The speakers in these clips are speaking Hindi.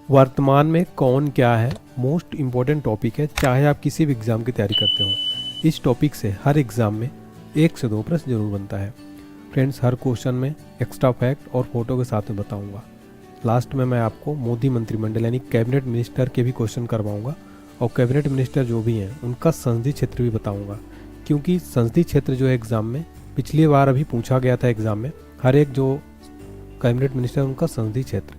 वर्तमान में कौन क्या है मोस्ट इम्पॉर्टेंट टॉपिक है, चाहे आप किसी भी एग्ज़ाम की तैयारी करते हो। इस टॉपिक से हर एग्ज़ाम में 1 से 2 प्रश्न जरूर बनता है। फ्रेंड्स, हर क्वेश्चन में एक्स्ट्रा फैक्ट और फोटो के साथ में बताऊंगा। लास्ट में मैं आपको मोदी मंत्रिमंडल यानी कैबिनेट मिनिस्टर के भी क्वेश्चन करवाऊंगा और कैबिनेट मिनिस्टर जो भी हैं उनका संसदीय क्षेत्र भी बताऊंगा, क्योंकि संसदीय क्षेत्र जो है एग्ज़ाम में पिछली बार अभी पूछा गया था एग्ज़ाम में, हर एक जो कैबिनेट मिनिस्टर उनका संसदीय क्षेत्र।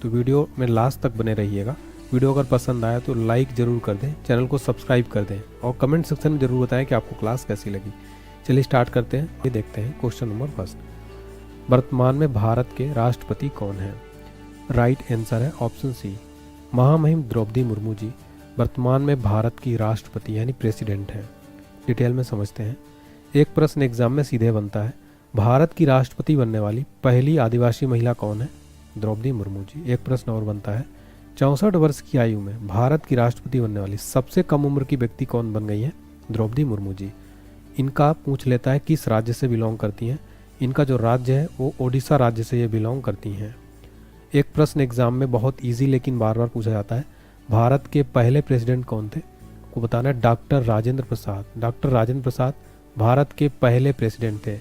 तो वीडियो में लास्ट तक बने रहिएगा। वीडियो अगर पसंद आया तो लाइक ज़रूर कर दें, चैनल को सब्सक्राइब कर दें और कमेंट सेक्शन में ज़रूर बताएं कि आपको क्लास कैसी लगी। चलिए स्टार्ट करते हैं। ये देखते हैं क्वेश्चन नंबर फर्स्ट। वर्तमान में भारत के राष्ट्रपति कौन हैं? राइट आंसर है ऑप्शन सी, महामहिम द्रौपदी मुर्मू जी वर्तमान में भारत की राष्ट्रपति यानी प्रेसिडेंट हैं। डिटेल में समझते हैं। एक प्रश्न एग्जाम में सीधे बनता है, भारत की राष्ट्रपति बनने वाली पहली आदिवासी महिला कौन है? द्रौपदी मुर्मू जी। एक प्रश्न और बनता है, 64 वर्ष की आयु में भारत की राष्ट्रपति बनने वाली सबसे कम उम्र की व्यक्ति कौन बन गई है? द्रौपदी मुर्मू जी। इनका पूछ लेता है किस राज्य से बिलोंग करती हैं। इनका जो राज्य है वो ओडिशा राज्य से ये बिलोंग करती हैं। एक प्रश्न एग्जाम में बहुत इजी लेकिन बार बार पूछा जाता है, भारत के पहले प्रेसिडेंट कौन थे? को बताना है डॉक्टर राजेंद्र प्रसाद। डॉक्टर राजेंद्र प्रसाद भारत के पहले प्रेसिडेंट थे।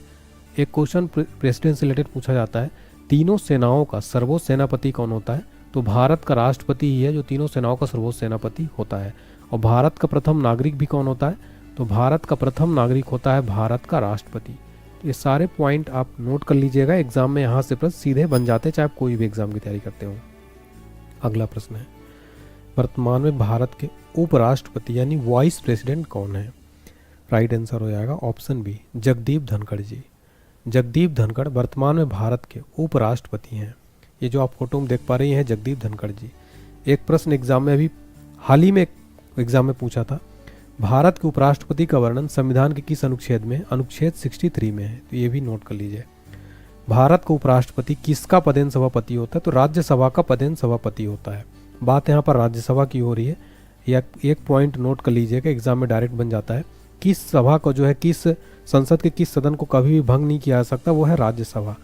एक क्वेश्चन प्रेसिडेंट से रिलेटेड पूछा जाता है, तीनों सेनाओं का सर्वोच्च सेनापति कौन होता है? तो भारत का राष्ट्रपति ही है जो तीनों सेनाओं का सर्वोच्च सेनापति होता है। और भारत का प्रथम नागरिक भी कौन होता है? तो भारत का प्रथम नागरिक होता है भारत का राष्ट्रपति। ये सारे पॉइंट आप नोट कर लीजिएगा, एग्जाम में यहाँ से प्रश्न सीधे बन जाते हैं, चाहे आप कोई भी एग्जाम की तैयारी करते हो। अगला प्रश्न है, वर्तमान में भारत के उपराष्ट्रपति यानी वाइस प्रेसिडेंट कौन है? राइट आंसर हो जाएगा ऑप्शन बी, जगदीप धनखड़ जी। जगदीप धनखड़ वर्तमान में भारत के उपराष्ट्रपति हैं। ये जो आप फोटो में देख पा रही हैं जगदीप धनखड़ जी। एक प्रश्न एग्जाम में अभी हाल ही में एग्जाम में पूछा था, भारत के उपराष्ट्रपति का वर्णन संविधान के किस अनुच्छेद में? अनुच्छेद 63 में है। तो ये भी नोट कर लीजिए। भारत का उपराष्ट्रपति किसका पदेन सभापति होता है? तो राज्यसभा का पदेन सभापति होता है। बात यहाँ पर राज्यसभा की हो रही है, या एक पॉइंट नोट कर लीजिएगा, एग्जाम में डायरेक्ट बन जाता है। किस सभा को जो है, किस संसद के किस सदन को कभी भी भंग नहीं किया जा सकता, वो है राज्यसभा।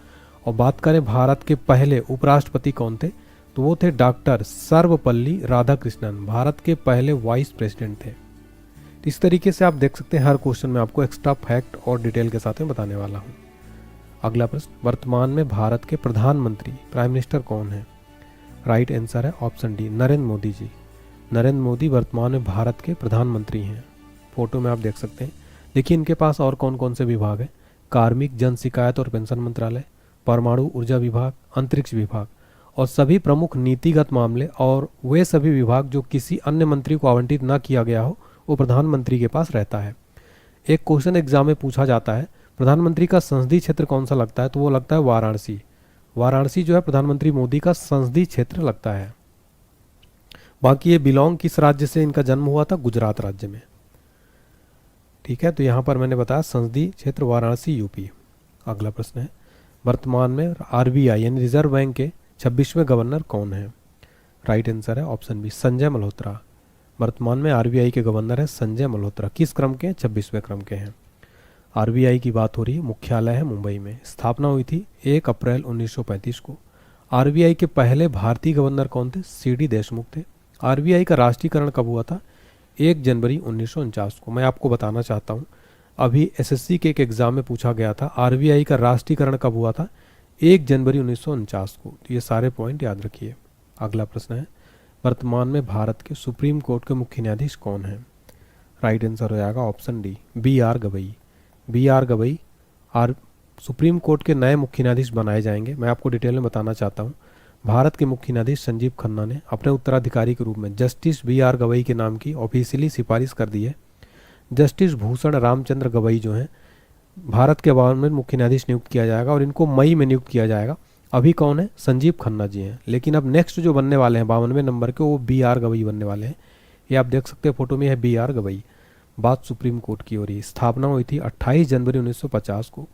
और बात करें भारत के पहले उपराष्ट्रपति कौन थे, तो वो थे डॉक्टर सर्वपल्ली राधाकृष्णन, भारत के पहले वाइस प्रेसिडेंट थे। इस तरीके से आप देख सकते हैं हर क्वेश्चन में आपको एक्स्ट्रा फैक्ट और डिटेल के साथ में बताने वाला हूँ। अगला प्रश्न, वर्तमान में भारत के प्रधानमंत्री प्राइम मिनिस्टर कौन है? राइट आंसर है ऑप्शन डी, नरेंद्र मोदी जी। नरेंद्र मोदी वर्तमान में भारत के प्रधानमंत्री हैं। फोटो में आप देख सकते हैं। देखिए इनके पास और कौन कौन से विभाग हैं, कार्मिक, जन शिकायत और पेंशन मंत्रालय, परमाणु ऊर्जा विभाग, अंतरिक्ष विभाग और सभी प्रमुख नीतिगत मामले और वे सभी विभाग जो किसी अन्य मंत्री को आवंटित न किया गया हो वो प्रधानमंत्री के पास रहता है। एक क्वेश्चन एग्जाम में पूछा जाता है, प्रधानमंत्री का संसदीय क्षेत्र कौन सा लगता है? तो वो लगता है वाराणसी। वाराणसी जो है प्रधानमंत्री मोदी का संसदीय क्षेत्र लगता है। बाकी ये बिलोंग किस राज्य से इनका जन्म हुआ था? गुजरात राज्य में। ठीक है, तो यहाँ पर मैंने बताया संसदीय क्षेत्र वाराणसी यूपी। अगला प्रश्न है, वर्तमान में आरबीआई यानी रिजर्व बैंक के 26वें गवर्नर कौन है? राइट आंसर है ऑप्शन बी, संजय मल्होत्रा। वर्तमान में आरबीआई के गवर्नर है संजय मल्होत्रा। किस क्रम के? 26वें क्रम के हैं। आरबीआई की बात हो रही है, मुख्यालय है मुंबई में। स्थापना हुई थी 1 अप्रैल 1935 को। आरबीआई के पहले भारतीय गवर्नर कौन थे? सीडी देशमुख थे। आरबीआई का राष्ट्रीयकरण कब हुआ था? 1 जनवरी 1949 को। मैं आपको बताना चाहता हूँ, अभी एसएससी के एक एग्जाम में पूछा गया था आरबीआई का राष्ट्रीयकरण कब हुआ था? 1 जनवरी 1949 को। तो ये सारे पॉइंट याद रखिए। अगला प्रश्न है, वर्तमान में भारत के सुप्रीम कोर्ट के मुख्य न्यायाधीश कौन हैं? राइट आंसर हो जाएगा option D, B R Gavai. B R Gavai supreme court के नए मुख्य न्यायाधीश बनाए जाएंगे। मैं आपको डिटेल में बताना चाहता हूँ, भारत के मुख्य न्यायाधीश संजीव खन्ना ने अपने उत्तराधिकारी के रूप में जस्टिस बी आर गवई के नाम की ऑफिशियली सिफारिश कर दी है। जस्टिस भूषण रामचंद्र गवई जो हैं भारत के 52वें मुख्य न्यायाधीश नियुक्त किया जाएगा और इनको मई में नियुक्त किया जाएगा। अभी कौन है? संजीव खन्ना जी हैं, लेकिन अब नेक्स्ट जो बनने वाले हैं 52वें नंबर के, वो बी आर गवई बनने वाले हैं। ये आप देख सकते हैं फोटो में है बी आर गवई। बात सुप्रीम कोर्ट की हो रही है। स्थापना हुई थी 28 जनवरी 1950 को।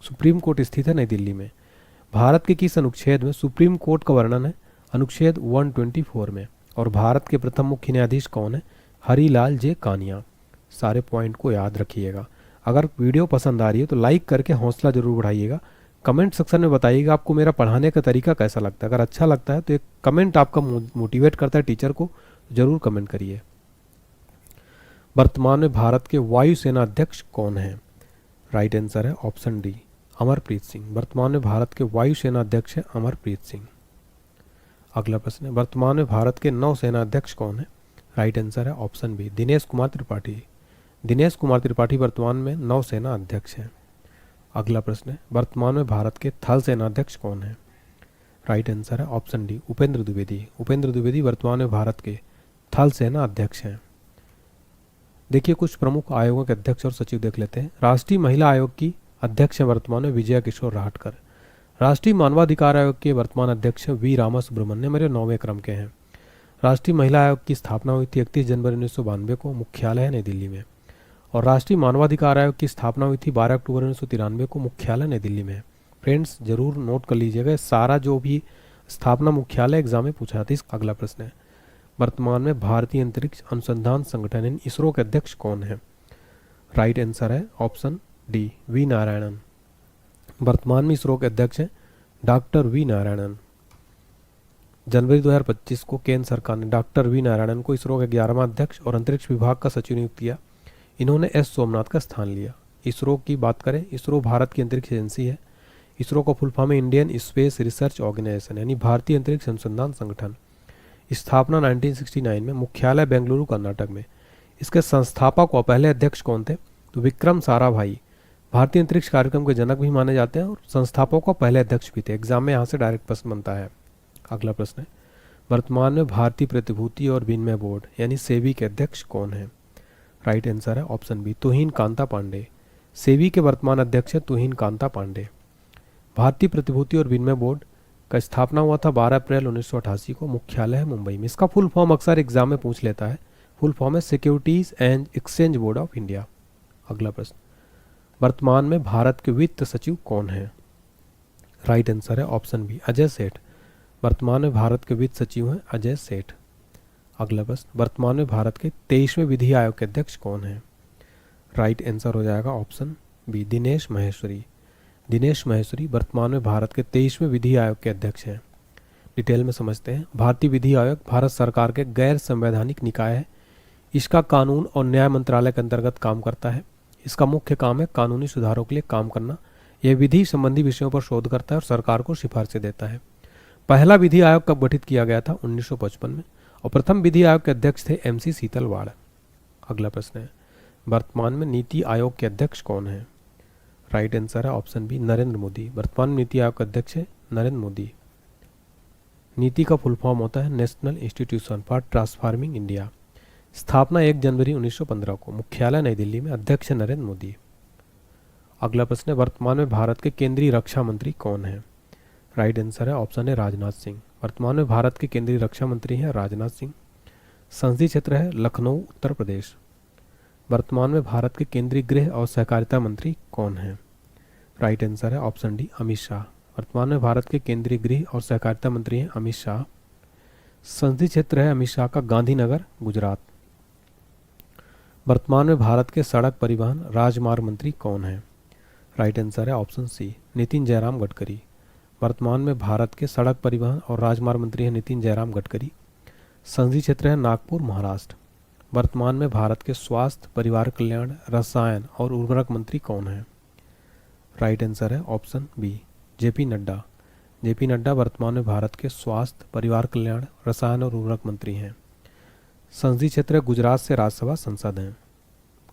सुप्रीम कोर्ट स्थित है नई दिल्ली में। भारत के किस अनुच्छेद में सुप्रीम कोर्ट का वर्णन है? अनुच्छेद 124 में। और भारत के प्रथम मुख्य न्यायाधीश कौन है? हरिलाल जे कानिया। सारे पॉइंट को याद रखिएगा। अगर वीडियो पसंद आ रही है तो लाइक करके हौसला जरूर बढ़ाइएगा, कमेंट सेक्शन में बताइएगा आपको मेरा पढ़ाने का तरीका कैसा लगता है। अगर अच्छा लगता है तो एक कमेंट आपका मोटिवेट करता है टीचर को, जरूर कमेंट करिए। वर्तमान में भारत के वायुसेना अध्यक्ष कौन है? राइट आंसर है ऑप्शन डी, अमरप्रीत सिंह। वर्तमान में भारत के वायुसेना अध्यक्ष है अमरप्रीत सिंह। अगला प्रश्न है, वर्तमान में भारत के नौसेना अध्यक्ष कौन है? राइट आंसर है ऑप्शन बी, दिनेश कुमार त्रिपाठी। दिनेश कुमार त्रिपाठी वर्तमान में नौसेना अध्यक्ष हैं। अगला प्रश्न है, वर्तमान में भारत के थल सेना अध्यक्ष कौन है? राइट आंसर है ऑप्शन डी, उपेंद्र द्विवेदी। उपेंद्र द्विवेदी वर्तमान में भारत के थल सेना अध्यक्ष हैं। देखिए कुछ प्रमुख आयोगों के अध्यक्ष और सचिव देख लेते हैं। राष्ट्रीय महिला आयोग की अध्यक्ष है वर्तमान में विजया किशोर राहटकर। राष्ट्रीय मानवाधिकार आयोग के वर्तमान अध्यक्ष वी रामा सुब्रमण्यम, मेरे 9वें क्रम के हैं। राष्ट्रीय महिला आयोग की स्थापना हुई थी 31 जनवरी 1992 को, मुख्यालय है नई दिल्ली में। और राष्ट्रीय मानवाधिकार आयोग की स्थापना हुई थी 12 अक्टूबर 1993 को, मुख्यालय नई दिल्ली में। फ्रेंड्स जरूर नोट कर लीजिएगा, सारा जो भी स्थापना मुख्यालय एग्जाम में पूछा था। अगला प्रश्न है, वर्तमान में भारतीय अंतरिक्ष अनुसंधान संगठन यानी इसरो के अध्यक्ष कौन है? राइट आंसर है ऑप्शन डी, वी नारायणन। वर्तमान में इसरो के अध्यक्ष हैं डॉक्टर वी नारायणन। जनवरी 2025 को केंद्र सरकार ने डॉक्टर वी नारायणन को इसरो के 11वां अध्यक्ष और अंतरिक्ष विभाग का सचिव नियुक्त किया। इन्होंने एस सोमनाथ का स्थान लिया। इसरो की बात करें, इसरो भारत की अंतरिक्ष एजेंसी है। इसरो का फुल फॉर्म है इंडियन स्पेस रिसर्च ऑर्गेनाइजेशन यानी भारतीय अंतरिक्ष अनुसंधान संगठन। स्थापना 1969 में, मुख्यालय बेंगलुरु कर्नाटक में। इसके संस्थापक और पहले अध्यक्ष कौन थे? तो विक्रम साराभाई भारतीय अंतरिक्ष कार्यक्रम के जनक भी माने जाते हैं और संस्थापकों का पहले अध्यक्ष भी थे। एग्जाम में यहाँ से डायरेक्ट प्रश्न बनता है। अगला प्रश्न है, वर्तमान में भारतीय प्रतिभूति और विनिमय बोर्ड यानी सेबी के अध्यक्ष कौन है? राइट आंसर है ऑप्शन बी, तुहिन कांता पांडे। सेबी के वर्तमान अध्यक्ष है तुहिन कांता पांडे। भारतीय प्रतिभूति और विनिमय बोर्ड का स्थापना हुआ था 12 अप्रैल 1988 को, मुख्यालय है मुंबई में। इसका फुल फॉर्म अक्सर एग्जाम में पूछ लेता है। फुल फॉर्म है securities and exchange board of India. अगला प्रश्न, वर्तमान में भारत के वित्त सचिव कौन है? राइट आंसर है ऑप्शन बी, अजय सेठ। वर्तमान में भारत के वित्त सचिव हैं अजय सेठ। अगला प्रश्न, वर्तमान में भारत के 23वें विधि आयोग के अध्यक्ष कौन है? राइट आंसर हो जाएगा ऑप्शन बी, दिनेश महेश्वरी। दिनेश महेश्वरी वर्तमान में भारत के 23वें विधि आयोग के अध्यक्ष हैं। डिटेल में समझते हैं। भारतीय विधि आयोग भारत सरकार के गैर संवैधानिक निकाय है। इसका कानून और न्याय मंत्रालय के अंतर्गत काम करता है। इसका मुख्य काम है कानूनी सुधारों के लिए काम करना। यह विधि संबंधी विषयों पर शोध करता है और सरकार को सिफारिशें देता है। पहला विधि आयोग कब गठित किया गया था? 1955 में। और प्रथम विधि आयोग के अध्यक्ष थे MC सीतलवाड़। अगला प्रश्न है, वर्तमान में नीति आयोग के अध्यक्ष कौन है? राइट आंसर है ऑप्शन बी, नरेंद्र मोदी। वर्तमान में नीति आयोग के अध्यक्ष है नरेंद्र मोदी। नीति का फुल फॉर्म होता है national institution for transforming India. स्थापना 1 जनवरी 1915 को, मुख्यालय नई दिल्ली में। अध्यक्ष नरेंद्र मोदी। अगला प्रश्न है, वर्तमान में भारत के केंद्रीय रक्षा मंत्री कौन है? राइट आंसर है ऑप्शन है राजनाथ सिंह। वर्तमान में भारत के केंद्रीय रक्षा मंत्री हैं राजनाथ सिंह। संसदीय क्षेत्र है लखनऊ उत्तर प्रदेश। वर्तमान में भारत के केंद्रीय गृह और सहकारिता मंत्री कौन हैं? राइट आंसर है ऑप्शन डी, अमित शाह। वर्तमान में भारत के केंद्रीय गृह और सहकारिता मंत्री हैं अमित शाह। संसदीय क्षेत्र है अमित शाह का गांधीनगर गुजरात। वर्तमान में भारत के सड़क परिवहन राजमार्ग मंत्री कौन है? राइट आंसर है ऑप्शन सी, नितिन जयराम गडकरी। वर्तमान में भारत के सड़क परिवहन और राजमार्ग मंत्री हैं नितिन जयराम गडकरी। संसदीय क्षेत्र है नागपुर महाराष्ट्र। वर्तमान में भारत के स्वास्थ्य परिवार कल्याण रसायन और उर्वरक मंत्री कौन है? राइट आंसर है ऑप्शन बी, जेपी नड्डा। जेपी नड्डा वर्तमान में भारत के स्वास्थ्य परिवार कल्याण रसायन और उर्वरक मंत्री हैं। संसदीय क्षेत्र गुजरात से राज्यसभा सांसद हैं।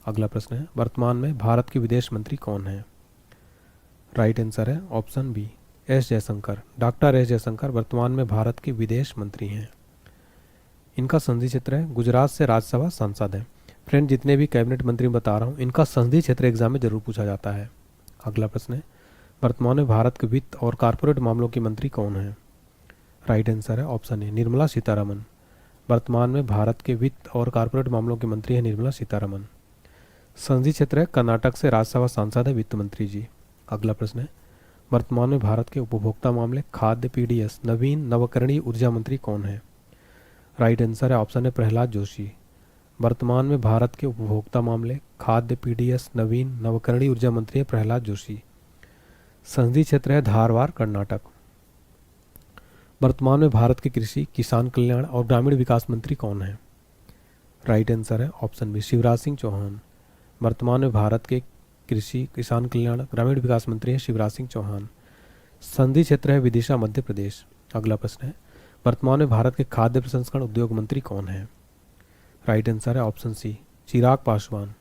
अगला प्रश्न है, वर्तमान में भारत के विदेश मंत्री कौन हैं? राइट आंसर है option B, S Jaishankar. Doctor S Jaishankar वर्तमान में भारत के विदेश मंत्री हैं। इनका संसदीय क्षेत्र है गुजरात से राज्यसभा सांसद हैं। फ्रेंड जितने भी कैबिनेट मंत्री बता रहा हूँ इनका संसदीय क्षेत्र एग्जाम में जरूर पूछा जाता है। अगला प्रश्न है, वर्तमान में भारत के वित्त और कॉर्पोरेट मामलों की मंत्री कौन है? राइट आंसर है ऑप्शन ए, निर्मला सीतारमन। वर्तमान में भारत के वित्त और कॉर्पोरेट मामलों की मंत्री है निर्मला सीतारमन। संसदीय क्षेत्र है कर्नाटक से राज्यसभा सांसद है वित्त मंत्री जी। अगला प्रश्न है, वर्तमान में भारत के उपभोक्ता मामले खाद्य PDS नवीन नवकरणीय ऊर्जा मंत्री कौन है? राइट आंसर है ऑप्शन है प्रहलाद जोशी। वर्तमान में भारत के उपभोक्ता मामले खाद्य PDS नवीन नवकरणीय ऊर्जा मंत्री है प्रहलाद जोशी। संसदीय क्षेत्र है धारवाड़ कर्नाटक। वर्तमान में भारत के कृषि, किसान कल्याण और ग्रामीण विकास मंत्री कौन है? राइट आंसर है ऑप्शन बी शिवराज सिंह चौहान। वर्तमान में भारत के कृषि, किसान कल्याण, ग्रामीण विकास मंत्री हैं शिवराज सिंह चौहान। संसदीय क्षेत्र है विदिशा मध्य प्रदेश। अगला प्रश्न है वर्तमान में भारत के खाद्य प्रसंस्करण उद्योग मंत्री कौन है? राइट आंसर है ऑप्शन सी चिराग पासवान।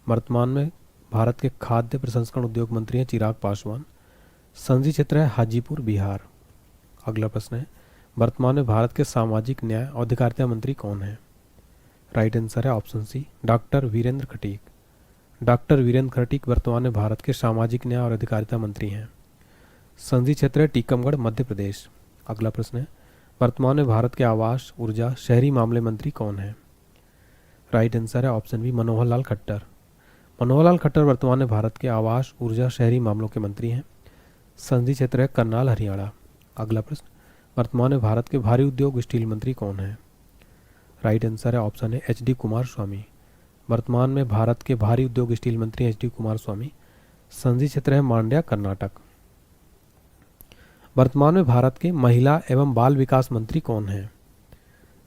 वर्तमान में भारत के खाद्य प्रसंस्करण उद्योग मंत्री हैं चिराग पासवान। संसदीय क्षेत्र है हाजीपुर बिहार। अगला प्रश्न है वर्तमान में भारत के सामाजिक न्याय और अधिकारिता मंत्री कौन है? राइट आंसर है option C doctor Virendra Khatik. Doctor Virendra Khatik वर्तमान में भारत के सामाजिक न्याय और अधिकारिता मंत्री हैं। संसदीय क्षेत्र है टीकमगढ़ मध्य प्रदेश। अगला प्रश्न है वर्तमान में भारत के आवास, ऊर्जा, शहरी मामले मंत्री कौन है? राइट आंसर है ऑप्शन बी मनोहर लाल खट्टर। मनोहर लाल खट्टर वर्तमान में भारत के आवास, ऊर्जा, शहरी मामलों के मंत्री हैं। संसदीय क्षेत्र है करनाल हरियाणा। अगला प्रश्न वर्तमान में भारत के भारी उद्योग स्टील मंत्री कौन है? राइट आंसर है ऑप्शन है एच डी कुमार स्वामी। वर्तमान में भारत के भारी उद्योग स्टील मंत्री एच डी कुमार स्वामी। संसदीय क्षेत्र है मांड्या कर्नाटक। वर्तमान में भारत के महिला एवं बाल विकास मंत्री कौन है?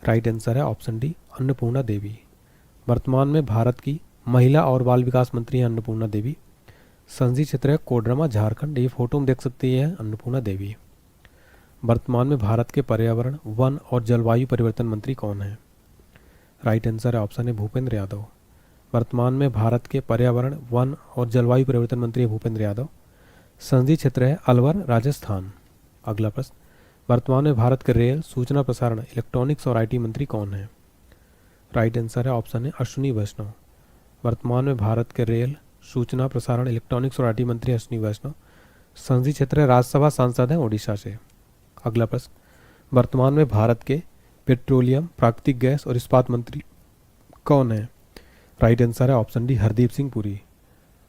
राइट आंसर है ऑप्शन डी अन्नपूर्णा देवी। वर्तमान में भारत की महिला और बाल विकास मंत्री हैं अन्नपूर्णा देवी। संसदीय क्षेत्र है कोडरमा झारखंड। ये फोटो में देख सकते हैं अन्नपूर्णा देवी। वर्तमान में भारत के पर्यावरण, वन और जलवायु परिवर्तन मंत्री कौन है? राइट आंसर है ऑप्शन है भूपेंद्र यादव। वर्तमान में भारत के पर्यावरण, वन और जलवायु परिवर्तन मंत्री भूपेंद्र यादव। संसदीय क्षेत्र है अलवर राजस्थान। अगला प्रश्न वर्तमान में भारत के रेल, सूचना प्रसारण, इलेक्ट्रॉनिक्स और आईटी मंत्री कौन है? राइट आंसर है ऑप्शन है अश्विनी वैष्णव। वर्तमान में भारत के रेल, सूचना प्रसारण, इलेक्ट्रॉनिक्स और आईटी मंत्री अश्विनी वैष्णव। संसदीय क्षेत्र है राज्यसभा सांसद हैं ओडिशा से। अगला प्रश्न वर्तमान में भारत के पेट्रोलियम, प्राकृतिक गैस और इस्पात मंत्री कौन है? राइट आंसर है ऑप्शन डी हरदीप सिंह पुरी।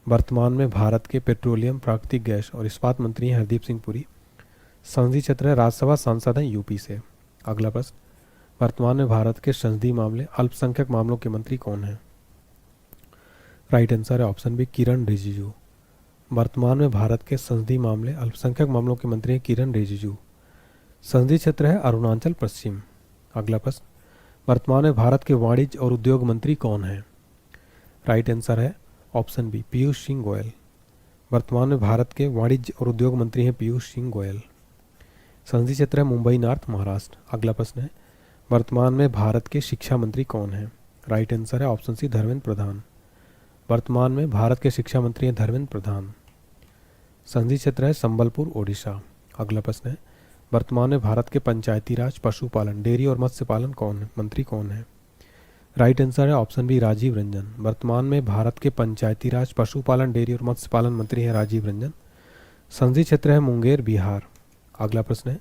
वर्तमान में भारत के पेट्रोलियम, प्राकृतिक गैस और इस्पात मंत्री हैं हरदीप सिंह पुरी। संसदीय क्षेत्र है राज्यसभा सांसद हैं यूपी से। अगला प्रश्न वर्तमान में भारत के संसदीय मामले, अल्पसंख्यक मामलों के मंत्री कौन हैं? राइट आंसर है ऑप्शन बी किरण रिजिजू। वर्तमान में भारत के संसदीय मामले, अल्पसंख्यक मामलों के मंत्री हैं किरण रिजिजू। संसदीय क्षेत्र है अरुणाचल पश्चिम। अगला प्रश्न वर्तमान में भारत के वाणिज्य और उद्योग मंत्री कौन है? राइट आंसर है ऑप्शन बी पीयूष सिंह गोयल। वर्तमान में भारत के वाणिज्य और उद्योग मंत्री हैं पीयूष सिंह गोयल। संसदीय क्षेत्र है मुंबई नॉर्थ महाराष्ट्र। अगला प्रश्न है वर्तमान में भारत के शिक्षा मंत्री कौन है? राइट आंसर है ऑप्शन सी धर्मेंद्र प्रधान। वर्तमान में भारत के शिक्षा मंत्री हैं धर्मेंद्र प्रधान। संसदीय क्षेत्र है संबलपुर ओडिशा। अगला प्रश्न है वर्तमान में भारत के पंचायती राज, पशुपालन, डेयरी और मत्स्य पालन मंत्री कौन है? राइट आंसर है ऑप्शन बी राजीव रंजन। वर्तमान में भारत के पंचायती राज, पशुपालन, डेयरी और मत्स्य पालन मंत्री हैं राजीव रंजन। संसदीय क्षेत्र है मुंगेर बिहार। अगला प्रश्न है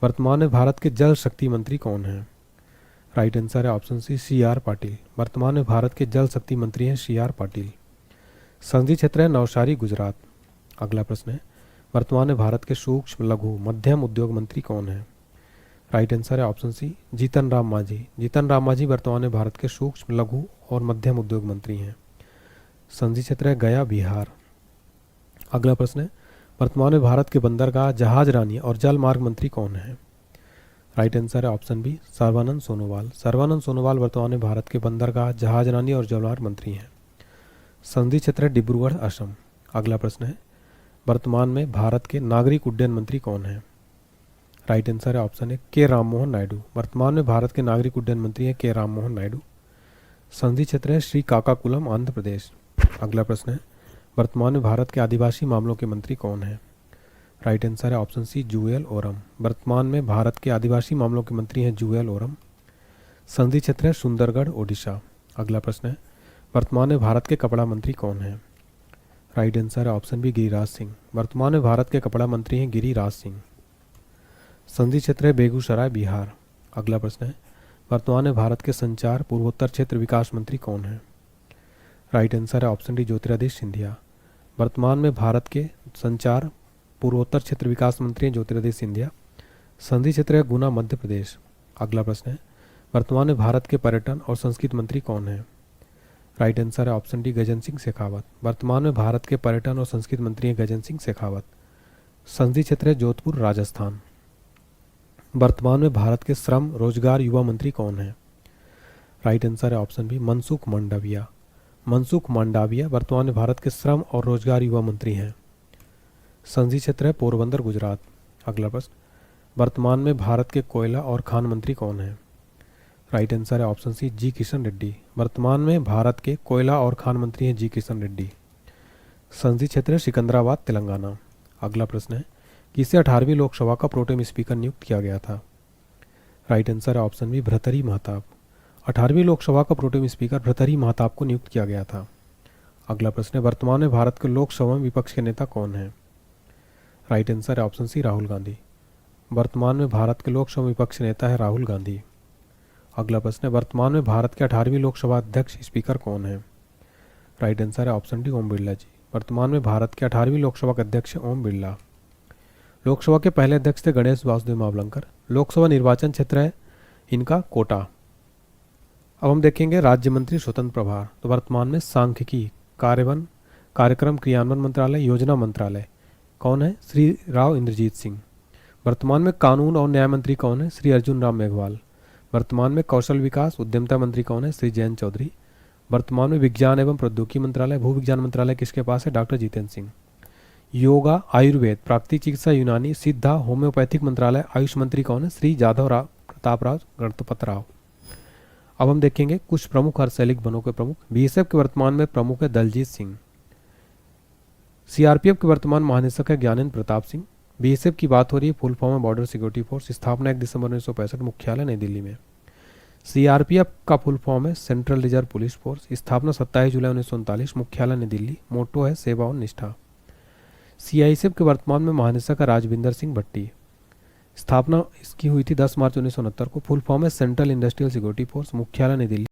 वर्तमान में भारत के जल शक्ति मंत्री कौन है? राइट आंसर है ऑप्शन सी सी आर पाटिल। वर्तमान में भारत के जल शक्ति मंत्री हैं सी आर पाटिल। संसदीय क्षेत्र है नवसारी गुजरात। अगला प्रश्न है वर्तमान में भारत के सूक्ष्म, लघु, मध्यम उद्योग मंत्री कौन है? राइट आंसर है ऑप्शन सी जीतन राम मांझी। जीतन राम मांझी वर्तमान में भारत के सूक्ष्म, लघु और मध्यम उद्योग मंत्री हैं। संसदीय क्षेत्र है गया बिहार। अगला प्रश्न है वर्तमान में भारत के बंदरगाह, जहाज रानी और जल मार्ग मंत्री कौन है? राइट आंसर है ऑप्शन बी सर्बानंद सोनोवाल। सर्बानंद सोनोवाल वर्तमान में भारत के बंदरगाह, जहाज रानी और जलमार्ग मंत्री हैं। संसदीय क्षेत्र है डिब्रूगढ़ असम। अगला प्रश्न है वर्तमान में भारत के नागरिक उड्डयन मंत्री कौन है? राइट आंसर है ऑप्शन है के राम मोहन नायडू। वर्तमान में भारत के नागरिक उड्डयन मंत्री हैं के राम मोहन नायडू। संसदीय क्षेत्र है श्रीकाकुलम आंध्र प्रदेश। अगला प्रश्न है वर्तमान में भारत के आदिवासी मामलों के मंत्री कौन है? राइट आंसर है ऑप्शन सी जूएल ओरम। वर्तमान में भारत के आदिवासी मामलों के मंत्री हैं जूएल ओरम। संसदीय क्षेत्र है सुंदरगढ़ ओडिशा। अगला प्रश्न है वर्तमान में भारत के कपड़ा मंत्री कौन है? राइट आंसर है ऑप्शन बी गिरिराज सिंह। वर्तमान में भारत के कपड़ा मंत्री हैं गिरिराज सिंह। संसदीय क्षेत्र है बेगूसराय बिहार। अगला प्रश्न है वर्तमान में भारत के संचार, पूर्वोत्तर क्षेत्र विकास मंत्री कौन है? राइट आंसर है ऑप्शन डी ज्योतिरादित्य सिंधिया। वर्तमान में भारत के संचार, पूर्वोत्तर क्षेत्र विकास मंत्री हैं ज्योतिरादित्य सिंधिया। संसदीय क्षेत्र है गुना मध्य प्रदेश। अगला प्रश्न है वर्तमान में भारत के पर्यटन और संस्कृति मंत्री कौन है? राइट आंसर है ऑप्शन डी गजन सिंह शेखावत। वर्तमान में भारत के पर्यटन और संस्कृति मंत्री हैं गजन सिंह शेखावत। संसदीय क्षेत्र है जोधपुर राजस्थान। वर्तमान में भारत के श्रम रोजगार युवा मंत्री कौन है? राइट आंसर है ऑप्शन बी मनसुख मांडविया। मनसुख मांडविया वर्तमान में भारत के श्रम और रोजगार युवा मंत्री हैं। संसदीय क्षेत्र है पोरबंदर गुजरात। अगला प्रश्न, वर्तमान में भारत के कोयला और खान मंत्री कौन है? राइट आंसर है ऑप्शन सी जी किशन रेड्डी। वर्तमान में भारत के कोयला और खान मंत्री हैं जी किशन रेड्डी। संसदीय क्षेत्र है सिकंदराबाद तेलंगाना। अगला प्रश्न है, किसे 18वीं लोकसभा का प्रोटेम स्पीकर नियुक्त किया गया था? राइट आंसर है ऑप्शन बी भर्तृहरि महताब। 18वीं लोकसभा का प्रोटेम स्पीकर भर्तृहरि महताब को नियुक्त किया गया था। अगला प्रश्न है, वर्तमान में भारत के लोकसभा में विपक्ष के नेता कौन हैं? राइट आंसर है ऑप्शन सी राहुल गांधी। वर्तमान में भारत के लोकसभा विपक्ष नेता है राहुल गांधी। अगला प्रश्न है, वर्तमान में भारत के 18वीं लोकसभा अध्यक्ष स्पीकर कौन है? राइट आंसर है ऑप्शन डी ओम बिरला जी। वर्तमान में भारत के 18वीं लोकसभा के अध्यक्ष ओम बिरला। लोकसभा के पहले अध्यक्ष थे गणेश वासुदेव मावलंकर। लोकसभा निर्वाचन क्षेत्र है इनका कोटा। अब हम देखेंगे राज्य मंत्री स्वतंत्र प्रभार। तो वर्तमान में सांख्यिकी, कार्यान्वयन, कार्यक्रम क्रियान्वयन मंत्रालय, योजना मंत्रालय कौन है? श्री राव इंद्रजीत सिंह। वर्तमान में कानून और न्याय मंत्री कौन है? श्री अर्जुन राम मेघवाल। वर्तमान में कौशल विकास उद्यमिता मंत्री कौन है? श्री जयंत चौधरी। वर्तमान में विज्ञान एवं प्रौद्योगिकी मंत्रालय, भू विज्ञान मंत्रालय किसके पास है? डॉक्टर जितेंद्र सिंह। योगा, आयुर्वेद, प्राकृतिक चिकित्सा, यूनानी, सिद्धा, होम्योपैथिक मंत्रालय, आयुष मंत्री कौन है? श्री जाधव राव प्रताप राव गणपत राव। अब हम देखेंगे कुछ प्रमुख अर्धसैनिक बलों के प्रमुख। बीएसएफ के वर्तमान में प्रमुख है दलजीत सिंह। सीआरपीएफ के वर्तमान महानिदेशक है ज्ञानेंद्र प्रताप सिंह। बीएसएफ की बात हो रही है, फुल फॉर्म है बॉर्डर सिक्योरिटी फोर्स। स्थापना 1 दिसंबर 1965, मुख्यालय नई दिल्ली में। सीआरपीएफ का फुल फॉर्म है सेंट्रल रिजर्व पुलिस फोर्स। स्थापना 27 जुलाई 1939, मुख्यालय नई दिल्ली। मोटो है सेवा और निष्ठा। सीआईएसएफ के वर्तमान में महानिदेशक है राजविंदर सिंह भट्टी। स्थापना इसकी हुई थी 10 मार्च 1969 को। फुल फॉर्म है सेंट्रल इंडस्ट्रियल सिक्योरिटी फोर्स, मुख्यालय नई दिल्ली।